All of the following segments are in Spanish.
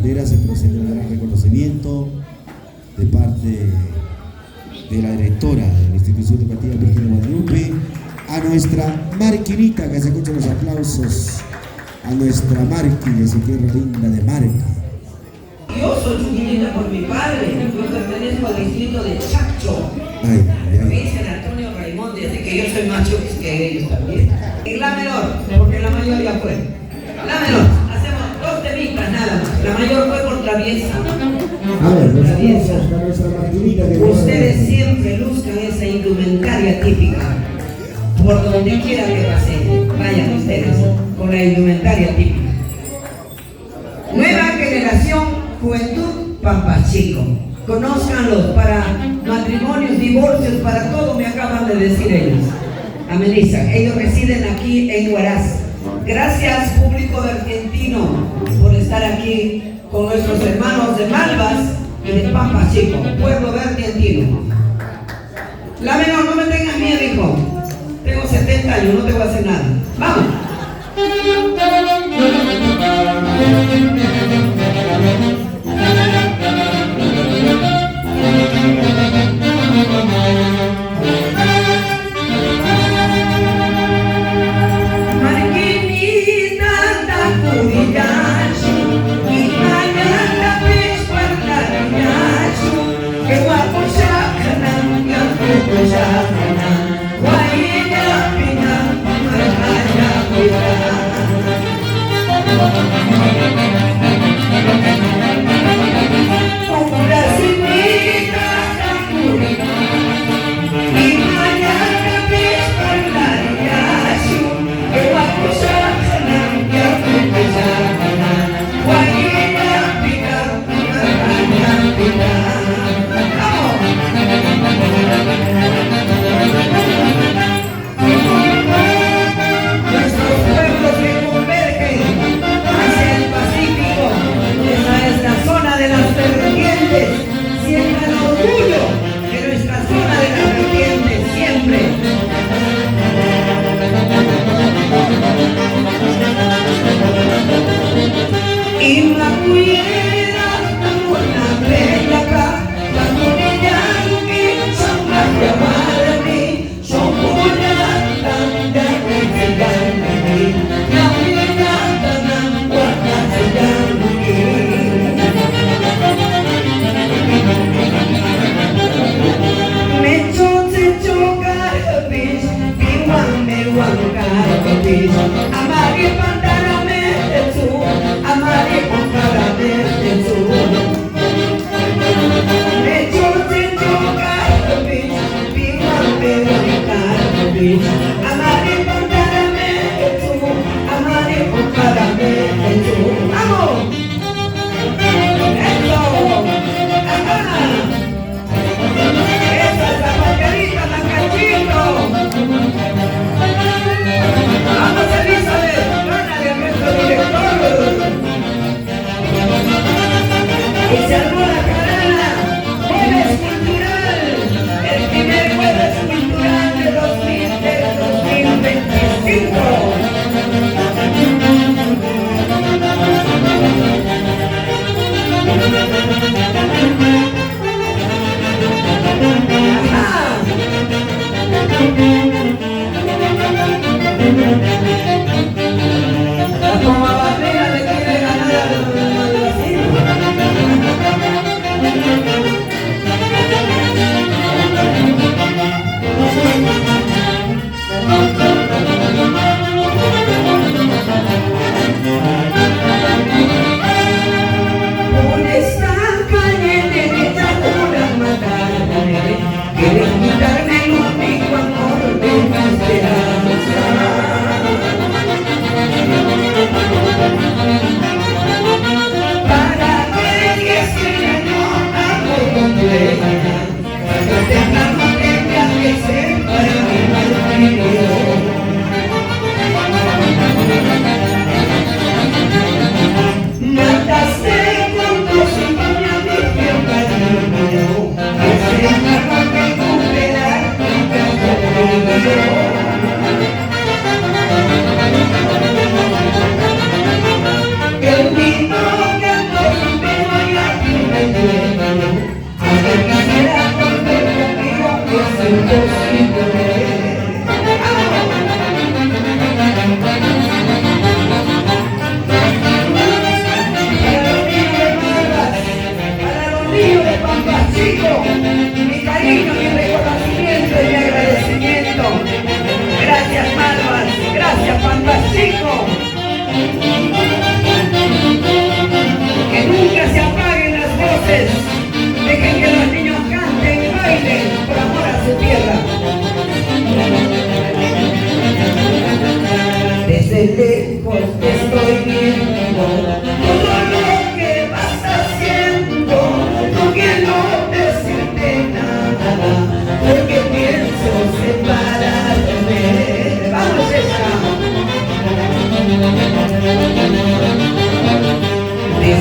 bandera se procede al gran reconocimiento de parte de la directora de la institución educativa Virgen de Guadalupe, a nuestra Marquinita, que se escuchan los aplausos, a nuestra Marqui de su tierra linda de Marca. Yo soy chuquillita por mi padre, yo pertenezco al distrito de Chacho. Me dicen Antonio Raimundo, así que yo soy más chuquis que ellos también. Y la menor, porque la mayoría fue. La menor, hacemos 2 temitas nada más. La mayor fue por traviesa. A ver, los aplausos para nuestra Marquinita. Ustedes siempre luzcan esa indumentaria típica. Por donde quiera que pasen, vayan ustedes con la indumentaria típica. Nueva generación, juventud, Pampachico. Conózcanlos para matrimonios, divorcios, para todo, me acaban de decir ellos. Amenizan. Ellos residen aquí en Huaraz. Gracias, público de argentino, por estar aquí con nuestros hermanos de Malvas y de Pampachico, pueblo de argentino. La menor, no me tengas miedo, hijo. Tengo 70 años, no te voy a hacer nada. ¡Vamos!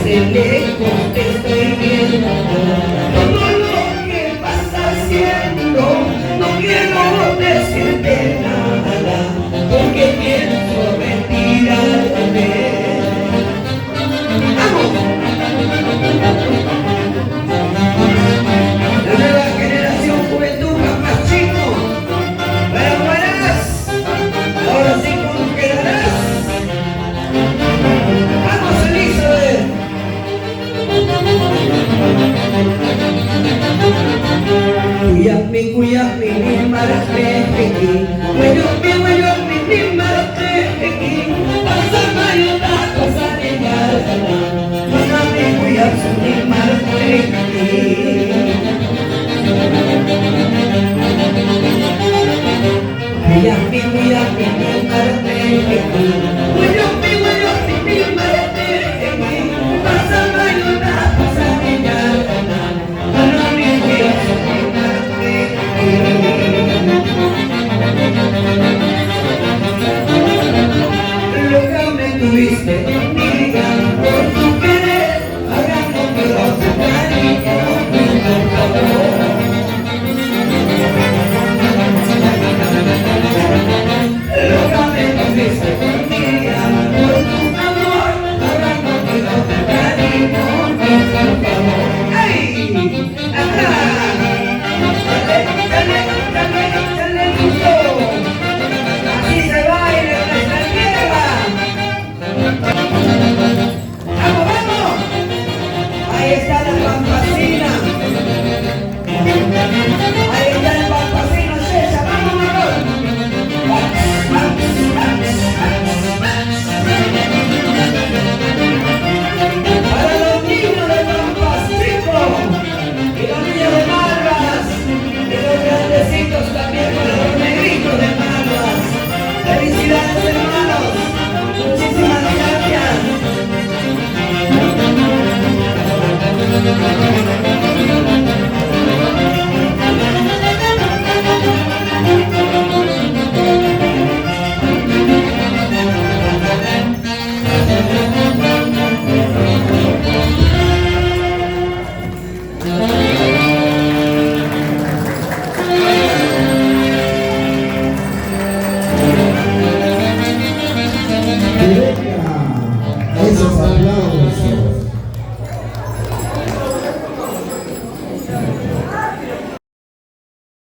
desde lejos te estoy viendo. Todo lo que vas haciendo, no quiero decirte nada, porque pienso retirarme. ¡Vamos! La nueva generación, juventud, capaz chico, paraguarás, ahora sí congelarás. ¡Vamos, Elizabeth! Kuyakmi, ni marapeki, wayokmi, ni marapeki, pasamayo na, pasanengarana, kuyakmi, ni marapeki.